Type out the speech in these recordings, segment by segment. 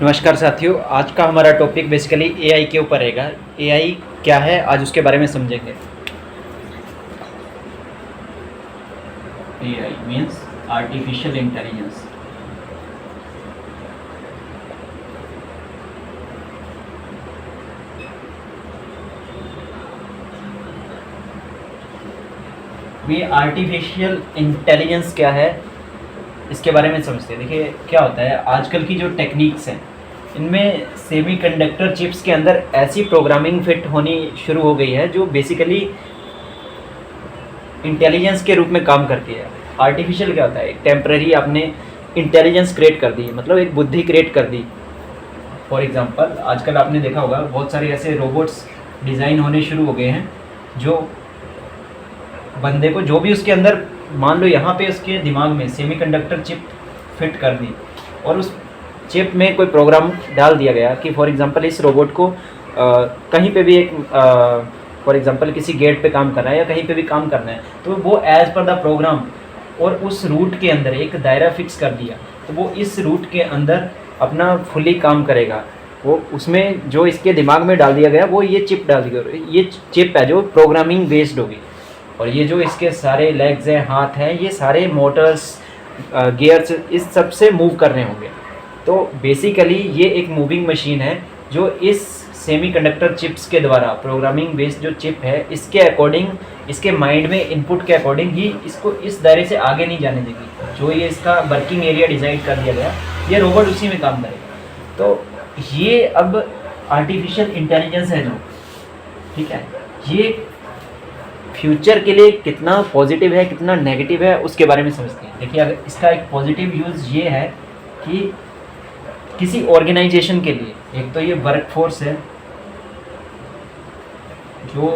नमस्कार साथियों, आज का हमारा टॉपिक बेसिकली एआई के ऊपर रहेगा। एआई क्या है, आज उसके बारे में समझेंगे। AI means artificial intelligence. ये आर्टिफिशियल इंटेलिजेंस क्या है, इसके बारे में समझते हैं। देखिए क्या होता है, आजकल की जो टेक्निक्स हैं इनमें सेमीकंडक्टर चिप्स के अंदर ऐसी प्रोग्रामिंग फिट होनी शुरू हो गई है जो बेसिकली इंटेलिजेंस के रूप में काम करती है। आर्टिफिशियल क्या होता है, एक टेम्पररी आपने इंटेलिजेंस क्रिएट कर दी, मतलब एक बुद्धि क्रिएट कर दी। फॉर एग्जांपल आजकल आपने देखा होगा बहुत सारे ऐसे रोबोट्स डिज़ाइन होने शुरू हो गए हैं जो बंदे को, जो भी उसके अंदर, मान लो यहाँ पे उसके दिमाग में सेमीकंडक्टर चिप फिट कर दी और उस चिप में कोई प्रोग्राम डाल दिया गया कि फॉर एग्जांपल इस रोबोट को कहीं पे भी एक फॉर एग्जांपल किसी गेट पे काम करना है या कहीं पे भी काम करना है, तो वो एज़ पर द प्रोग्राम और उस रूट के अंदर एक दायरा फिक्स कर दिया, तो वो इस रूट के अंदर अपना फुली काम करेगा। वो उसमें जो इसके दिमाग में डाल दिया गया वो ये चिप डाल दी गई, ये चिप है जो प्रोग्रामिंग बेस्ड होगी। और ये जो इसके सारे लेग्स हैं, हाथ हैं, ये सारे मोटर्स, गियर्स, इस सब से मूव कर रहे होंगे। तो बेसिकली ये एक मूविंग मशीन है जो इस सेमीकंडक्टर चिप्स के द्वारा, प्रोग्रामिंग बेस्ड जो चिप है, इसके अकॉर्डिंग, इसके माइंड में इनपुट के अकॉर्डिंग ही इसको इस दायरे से आगे नहीं जाने देगी। जो ये इसका वर्किंग एरिया डिज़ाइन कर दिया गया, ये रोबोट उसी में काम करेगा। तो ये अब आर्टिफिशियल इंटेलिजेंस है जो, ठीक है, ये फ्यूचर के लिए कितना पॉजिटिव है कितना नेगेटिव है उसके बारे में समझते हैं। देखिए अगर इसका एक पॉजिटिव यूज़ ये है कि किसी ऑर्गेनाइजेशन के लिए, एक तो ये वर्कफोर्स है जो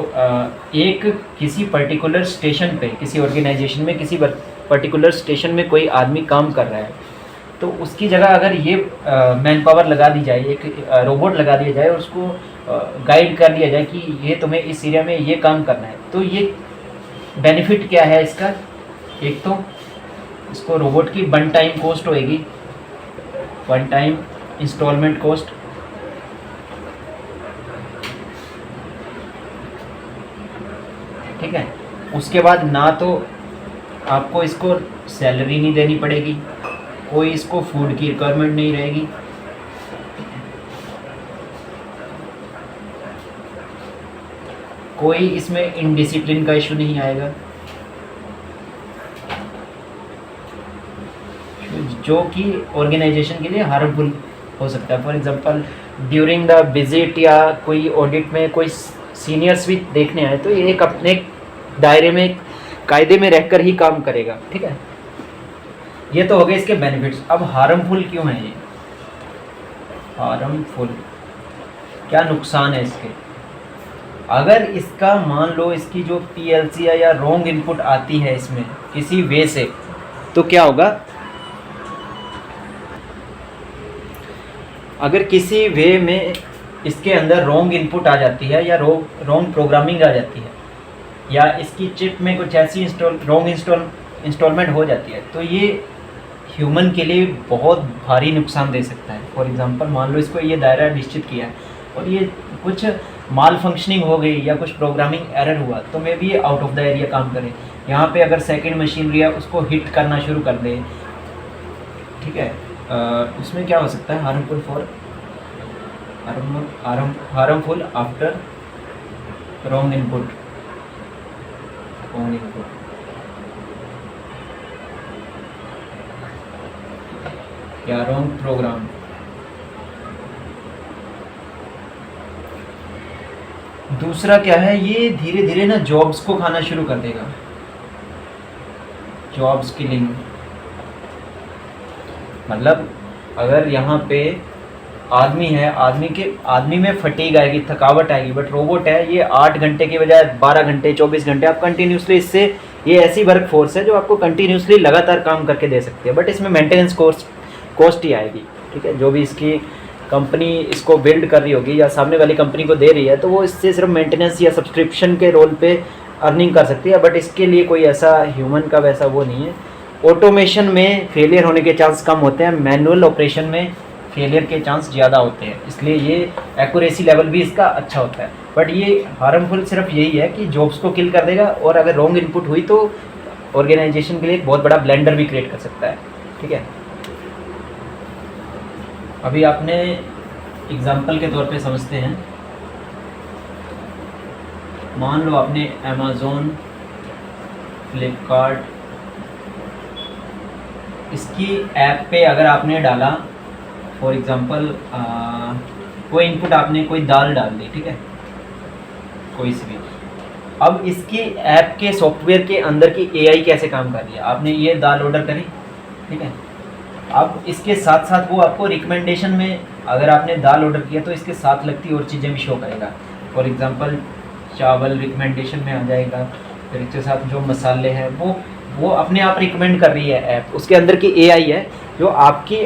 एक किसी पर्टिकुलर स्टेशन पे, किसी ऑर्गेनाइजेशन में किसी पर्टिकुलर स्टेशन में कोई आदमी काम कर रहा है, तो उसकी जगह अगर ये मैन पावर लगा दी जाए, एक रोबोट लगा दिया जाए और उसको गाइड कर दिया जाए कि ये तुम्हें इस एरिया में ये काम करना है, तो ये बेनिफिट क्या है इसका। एक तो इसको रोबोट की वन टाइम कॉस्ट होएगी, वन टाइम इंस्टॉलमेंट कॉस्ट, ठीक है। उसके बाद ना तो आपको इसको सैलरी नहीं देनी पड़ेगी, कोई इसको फूड की रिक्वायरमेंट नहीं रहेगी, कोई इसमें इनडिसिप्लिन का इशू नहीं आएगा, जो कि ऑर्गेनाइजेशन के लिए हार्मफुल हो सकता है। For example during the visit या कोई ऑडिट में कोई सीनियर्स भी देखने आए, तो ये एक अपने दायरे में, कायदे में रहकर ही काम करेगा, ठीक है। ये तो हो गए इसके बेनिफिट्स। अब हार्मफुल क्यों है ये, हार्मफुल क्या नुकसान है इसके। अगर इसका मान लो इसकी जो पीएलसी या रॉन्ग इनपुट आती है इसमें किसी वे से, तो क्या होगा, अगर किसी वे में इसके अंदर रॉन्ग इनपुट आ जाती है या रॉन्ग प्रोग्रामिंग आ जाती है या इसकी चिप में कुछ ऐसी इंस्टॉलमेंट हो जाती है, तो ये ह्यूमन के लिए बहुत भारी नुकसान दे सकता है। फॉर एग्जांपल मान लो इसको ये दायरा निश्चित किया है और ये कुछ माल फंक्शनिंग हो गई या कुछ प्रोग्रामिंग एरर हुआ, तो मे भी ये आउट ऑफ द एरिया काम करे। यहाँ पे अगर सेकंड मशीनरी है उसको हिट करना शुरू कर दे, ठीक है, उसमें क्या हो सकता है, हार्मफुल आफ्टर रॉन्ग इनपुट या रॉन्ग प्रोग्राम। दूसरा क्या है, ये धीरे धीरे ना जॉब्स को खाना शुरू कर देगा, जॉब्स किलिंग। मतलब अगर यहाँ पे आदमी है, आदमी में फटीग आएगी, थकावट आएगी, बट रोबोट है, ये 8 घंटे की बजाय 12 घंटे 24 घंटे आप कंटिन्यूसली, इससे ये ऐसी वर्क फोर्स है जो आपको कंटिन्यूसली लगातार काम करके दे सकती है, बट इसमें मेंटेनेंस कॉस्ट ही आएगी, ठीक है। जो भी इसकी कंपनी इसको बिल्ड कर रही होगी या सामने वाली कंपनी को दे रही है, तो वो इससे सिर्फ मेंटेनेंस या सब्सक्रिप्शन के रोल पे अर्निंग कर सकती है, बट इसके लिए कोई ऐसा ह्यूमन का वैसा वो नहीं है। ऑटोमेशन में फेलियर होने के चांस कम होते हैं, मैनुअल ऑपरेशन में फेलियर के चांस ज़्यादा होते हैं, इसलिए ये एक्यूरेसी लेवल भी इसका अच्छा होता है। बट ये हार्मफुल सिर्फ यही है कि जॉब्स को किल कर देगा, और अगर रॉन्ग इनपुट हुई तो ऑर्गेनाइजेशन के लिए एक बहुत बड़ा ब्लेंडर भी क्रिएट कर सकता है। ठीक है, अभी आपने एग्जाम्पल के तौर पे समझते हैं, मान लो आपने अमेज़ोन, फ्लिपकार्ट, इसकी ऐप पे अगर आपने डाला फॉर एग्ज़ाम्पल कोई इनपुट, आपने कोई दाल डाल दी, ठीक है, कोई सी भी। अब इसकी ऐप के सॉफ्टवेयर के अंदर की एआई कैसे काम कर रही है, आपने ये दाल ऑर्डर करी, ठीक है, अब इसके साथ साथ वो आपको रिकमेंडेशन में, अगर आपने दाल ऑर्डर किया तो इसके साथ लगती और चीज़ें भी शो करेगा। फॉर एग्ज़ाम्पल चावल रिकमेंडेशन में आ जाएगा, फिर इसके साथ जो मसाले हैं वो अपने आप रिकमेंड कर रही है ऐप, उसके अंदर की एआई है जो आपकी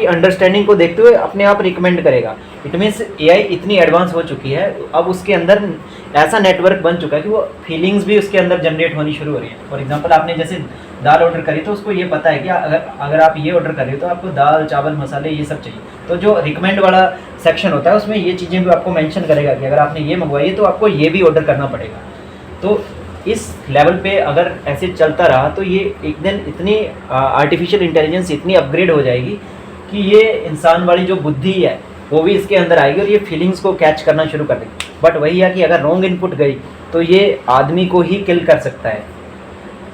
अंडरस्टैंडिंग को देखते हुए अपने आप रिकमेंड करेगा। इट मीन्स एआई इतनी एडवांस हो चुकी है, अब उसके अंदर ऐसा नेटवर्क बन चुका है कि वो फीलिंग्स भी उसके अंदर जनरेट होनी शुरू हो रही है। फॉर एग्जांपल आपने जैसे दाल ऑर्डर करी तो उसको ये पता है कि अगर आप ये ऑर्डर कर रहे हो तो आपको दाल, चावल, मसाले ये सब चाहिए, तो जो रिकमेंड वाला सेक्शन होता है उसमें ये चीज़ें भी आपको मेंशन करेगा कि अगर आपने ये मंगवाई है तो आपको ये भी ऑर्डर करना पड़ेगा। तो इस लेवल पे अगर ऐसे चलता रहा तो ये एक दिन इतनी आर्टिफिशियल इंटेलिजेंस इतनी अपग्रेड हो जाएगी कि ये इंसान वाली जो बुद्धि है वो भी इसके अंदर आएगी और ये फीलिंग्स को कैच करना शुरू कर देगी। बट वही है कि अगर रॉन्ग इनपुट गई तो ये आदमी को ही किल कर सकता है।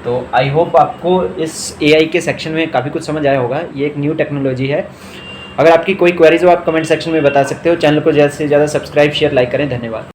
तो आई होप आपको इस एआई के सेक्शन में काफ़ी कुछ समझ आया होगा। ये एक न्यू टेक्नोलॉजी है। अगर आपकी कोई क्वेरीज हो आप कमेंट सेक्शन में बता सकते हो। चैनल को ज़्यादा से ज़्यादा सब्सक्राइब, शेयर, लाइक करें। धन्यवाद।